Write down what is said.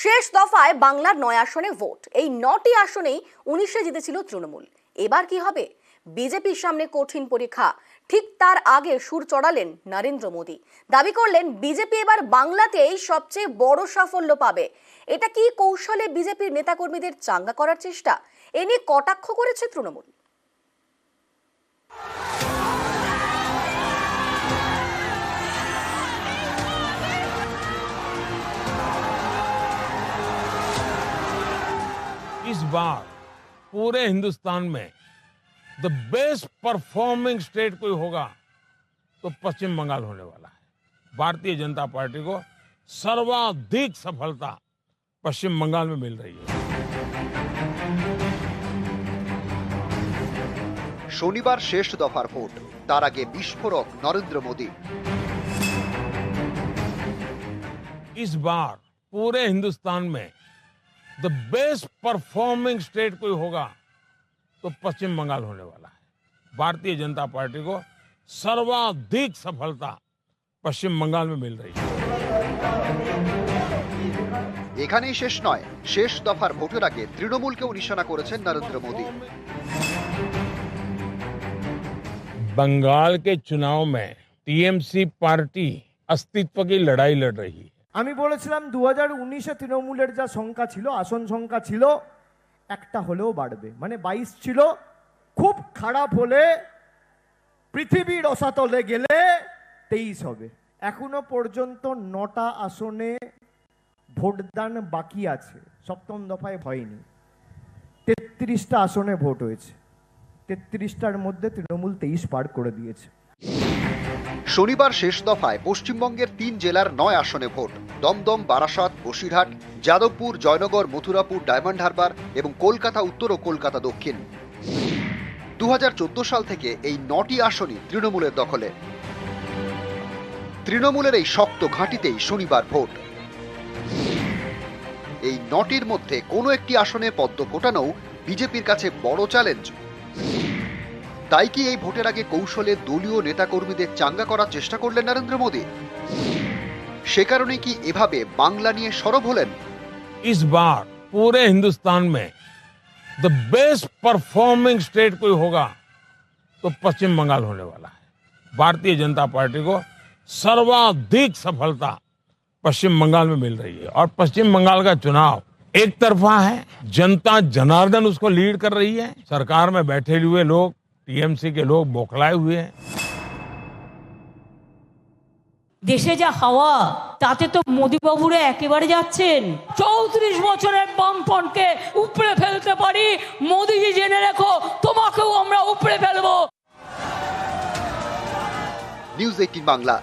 শেষ দফায় বাংলার ৯ আসনে ভোট। এই ৯টি আসনেই ১৯-এ জিতেছিল তৃণমূল। এবার কি হবে? বিজেপির সামনে কঠিন পরীক্ষা। ঠিক তার আগে সুর চড়ালেন নরেন্দ্র মোদী। দাবি করলেন বিজেপি এবার বাংলাতেই সবচেয়ে বড় সাফল্য পাবে। এটা কি কৌশলে বিজেপির নেতাকর্মীদের চাঙ্গা করার চেষ্টা? এ নিয়ে কটাক্ষ করেছে তৃণমূল। इस बार पूरे हिंदुस्तान में द बेस्ट परफॉर्मिंग स्टेट कोई होगा तो पश्चिम बंगाल होने वाला है। भारतीय जनता पार्टी को सर्वाधिक सफलता पश्चिम बंगाल में मिल रही है। শনিবার শেষ দফার ভোট, তার আগে বিস্ফোরক নরেন্দ্র মোদী। इस बार पूरे हिंदुस्तान में द बेस्ट परफॉर्मिंग स्टेट कोई होगा तो पश्चिम बंगाल होने वाला है। भारतीय जनता पार्टी को सर्वाधिक सफलता पश्चिम बंगाल में मिल रही है। এখানেই শেষ নয়, শেষ দফার ভোটের আগে তৃণমূলকেও নিশানা করেছেন নরেন্দ্র মোদী। बंगाल के चुनाव में टीएमसी पार्टी अस्तित्व की लड़ाई लड़ रही है। আমি বলেছিলাম 2019-এ তৃণমূলের যা সংখ্যা ছিল, আসন সংখ্যা ছিল, একটা হলেও বাড়বে, মানে 22 ছিল। খুব খারাপ হলে পৃথিবীর রসাতলে গেলে 23 হবে। এখনো পর্যন্ত 9টা আসনে ভোটদান বাকি আছে, সপ্তম দফায় হয়নি। 33টা আসনে ভোট হয়েছে, 33টার মধ্যে তৃণমূল 23 পার করে দিয়েছে। শনিবার শেষ দফায় পশ্চিমবঙ্গের 3 জেলার 9 আসনে ভোট। দমদম, বারাসাত, বসিরহাট, যাদবপুর, জয়নগর, মথুরাপুর, ডায়মন্ড হারবার এবং কলকাতা উত্তর ও কলকাতা দক্ষিণ। 2014 সাল থেকে এই 9টি আসনই তৃণমূলের দখলে। তৃণমূলের এই শক্ত ঘাঁটিতেই শনিবার ভোট। এই 9টির মধ্যে কোনো একটি আসনে পদ্ম ফোটানোও বিজেপির কাছে বড় চ্যালেঞ্জ। তাই কি এই ভোটের আগে কৌশলে দলীয় নেতাকর্মীদের চাঙ্গা করার চেষ্টা করলেন নরেন্দ্র মোদী? সে কারণে কি এভাবে বাংলা নিয়ে সরব হলেন? इस बार पूरे हिंदुस्तान में द बेस्ट परफॉर्मिंग स्टेट कोई होगा तो पश्चिम बंगाल होने वाला है। भारतीय जनता पार्टी को सर्वाधिक सफलता पश्चिम बंगाल में मिल रही है। और पश्चिम बंगाल का चुनाव एक तरफा है, जनता जनार्दन उसको लीड कर रही है। सरकार में बैठे हुए लोग, टीएमसी के लोग बौखलाए हुए हैं। দেশে যা হাওয়া তাতে তো মোদী বাবুরা একেবারে যাচ্ছেন। 34 বছরের বামপন্থকে উপড়ে ফেলতে পারি, মোদীজি জেনে রেখো, তোমাকেও আমরা উপড়ে ফেলবো। নিউজ 18 বাংলা।